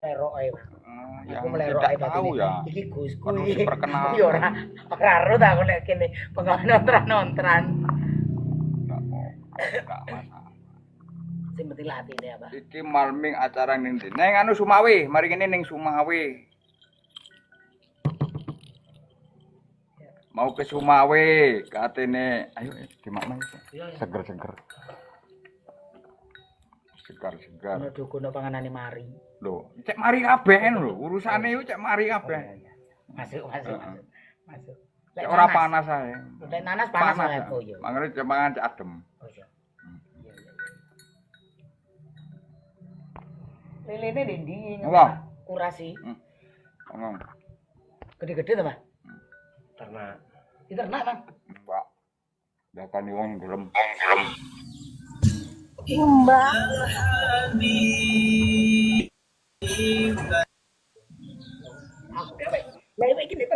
Lerok ae. Yang melerok tidak tahu ya. Iki Gus Kan kuwi. wis terkenal. Yo ora ora tak aku nek kene pengen nontran-nontran. Enggak masalah. Sing penting latine apa? Iki malming acara ning ndi? Neng anu Sumawe, mari kene ning Sumawe. Mau ke Sumawe, katene. Ayo gimana iki? Seger-seger. Segar-segar. Ono dukun panganane mari. Lho, cek mari kabeh lho, urusane yo cek mari kabeh. Masuk. Cek ora panas ae. Lek nanas panas ae. Oh iya. Mangane cek mangan cek adem. Oh iya. Lelene ndi? Wah. Kurasi. Ngomong. Gede-gede ta, Mas? Ternak. Di ternak, Bang. Mbak. Dakane wong gelem. Mbak. Aku, lek iki nek